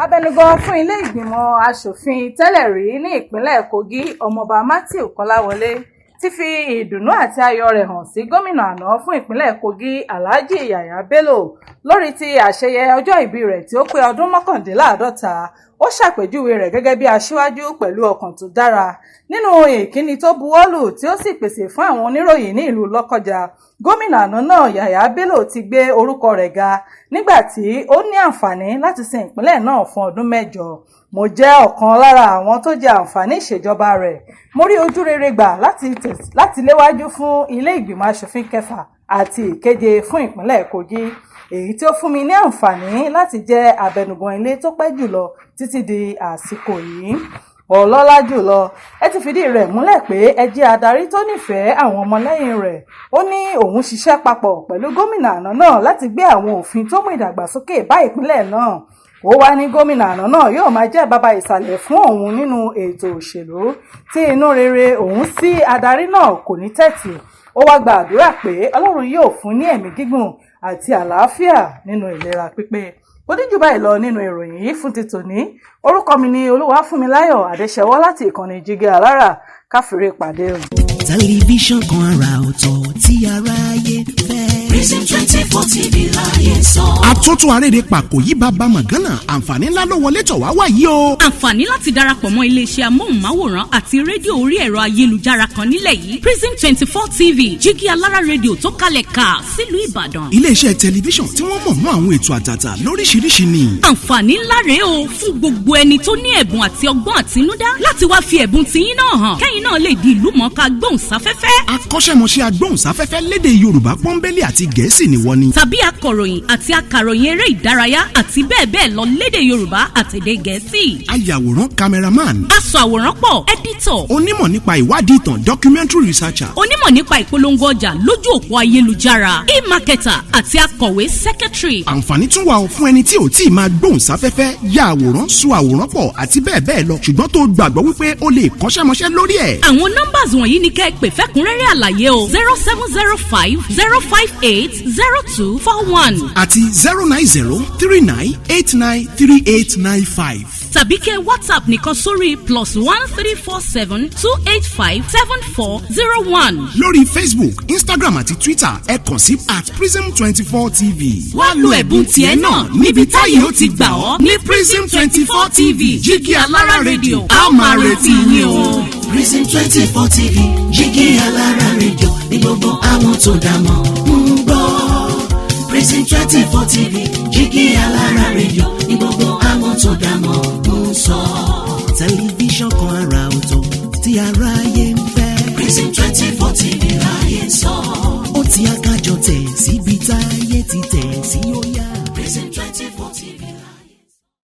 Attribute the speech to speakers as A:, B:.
A: Abenugan fún ilé ìgbìmọ̀ Asofin Tele rí ní ìpínlẹ̀ Kogi Ọmọọba Matthew Kọ́láwọlé ti fi ìdùnnú àti ayọ̀ rẹ̀ hàn sí gómìnà àná fún ìpínlẹ̀ Kogi Alhaji Yahaya Bello lórí ti àṣeyẹ ọjọ́ ìbí rẹ̀ tí ó pé ọdún 49. Ó ṣàpèjúwe rẹ̀ gẹ́gẹ́ bí aṣíwájú pẹ̀lú ọkàn tó dára. Nínú ìkíni tó buwọ́lù tí ó sì pèsè fún àwọn oníròyìn ní ìlú Lọ́kọ́jà, gómìnà àná náà Yahaya Bello ti gbé orúkọ rẹ̀ ga nígbà tí ó ní àǹfààní láti sin ìpínlẹ̀ náà fún ọdún 8. Mo jẹ́ ọ̀kan lára àwọn tó jẹ àǹfààní ìṣèjọba rẹ̀. Mo rí ojú rere gbà láti léwájú fún ilé ìgbìmọ̀ Asofin 6 àti 7 fún ìpínlẹ̀ Kogi, èyí tí ó fún mi ní àǹfààní láti jẹ́ Abenugan ilé tó pẹ́ jùlọ títí di àsìkò yìí. Ọlọ́lá jùlọ, ẹ ti fìdí rẹ̀ múlẹ̀ pé ẹ jẹ́ adarí tó nífẹ̀ẹ́ àwọn ọmọlẹ́yìn rẹ̀. Ó ní òun ṣiṣẹ́ papọ̀ pẹ̀lú gómìnà àná náà láti gbé àwọn òfin tó mú ìdàgbàsókè bá ìpínlẹ̀ náà. Ó wá ní gómìnà àná náà yóò máa jẹ́ bàbá ìsàlẹ̀ fún òun nínú ètò òṣèlú, tí inú rere òun sí adarí náà kò ní tẹ̀tì. Ó wá gba àdúrà pé Ọlọ́run yóò fún ní ẹ̀mí gígùn àti àlàáfíà nínú ìlera pípé. Ó díjú báyìí lọ nínú ìròyìn yìí fún ti tòní. Orúkọ mi ni Olúwafúnmiláyọ̀ Adéṣẹwọ́ láti ìkànnì Jígí Alára. Káfíńrè pàdé o.
B: Tẹlifíṣàn kan àrà ọ̀tọ̀ tí aráyé fẹ́. Prison 24 TV láyé sọ. Àtúntò àrèrè pàkó yí bàbá màgánà. Àǹfààní ńlá ló wọlé tọ̀ wá wáyé o.
C: Àǹfààní láti darapọ̀ mọ́ iléeṣẹ́ amóhùnmáwòrán àti rédíò orí ẹ̀rọ ayélujára kan nílẹ̀ yìí. Prison 24 TV Jígí Alára rédíò tó kalẹ̀ ká sílùú Ìbàdàn.
B: Iléeṣẹ́ tẹlifíṣàn tí wọ́n mọ̀ mọ́ àwọn ètò àtàtà lóríṣiríṣi ni.
C: Àǹfààní ńlá rèé o fún gbogbo ẹni tó ní ẹ̀bùn àti ọgbọ́n àtinúdá láti wá fi ẹ̀bùn tiyín náà hàn. Kẹ́yìn náà lè di ìlúmọ̀ọ́ká gbóhùnsáfẹ́fẹ́.
B: Akọ́ṣẹ́mọṣẹ́ agbóhùnsáfẹ́fẹ́ lédè Yorùbá pọ́nbélé àti Gẹ̀ẹ́sì ni wọ́n ní.
C: Tàbí akọ̀ròyìn àti akàròyìn eré ìdárayá àti bẹ́ẹ̀ bẹ́ẹ̀ lọ lédè Yorùbá àtèdè Gẹ̀ẹ́sì.
B: Ayàwòrán cameraman.
C: Aṣàwòránpọ̀ editor.
B: Onímọ̀ nípa ìwádìí ìtàn documentary researcher.
C: Onímọ̀ nípa ìpolongo ọjà lójú òpó ayélujára. E-marketer àti akọ̀wé secretary.
B: Àǹfààní tún wà fún ẹni tí ò tí ì máa gbóhùnsáfẹ́fẹ́, ya àwòrán, so àwòrán pọ̀ àti bẹ́ẹ̀ bẹ́ẹ̀ lọ ṣùgbọ́n tó gbàgbọ́ wípé ó lè kọ́ṣẹ́mọṣẹ́ lórí ẹ̀.
C: Àwọn numbers wọ̀nyí ni kẹ́ ẹ pè fẹ́kúnrẹ́rẹ́ àlàyé o 0705 058 0241
B: àti 09039893895.
C: tàbí kẹ́ WhatsApp nìkan sórí +1347 285 7401.
B: lórí Facebook, Instagram àti Twitter ẹ kàn sí @prism24tv.
C: wá lo ẹ̀bùn tiẹ̀ náà níbi táyé ó ti gbà ọ́ ní Prism 24 TV Jígí Alára rédíò. a máa retí yín o.
D: Prism 24 TV Jígí Alára rédíò ní gbogbo àwọn tó dá mọ̀ ń gbọ́. Prism 24 TV Jígí Alára rédíò ní gbogbo àwọn tó dá mọ̀ ń sọ.
B: Tẹlifíṣàn kan àrà ọ̀tọ̀ tí aráyé ń fẹ́.
D: Prism 24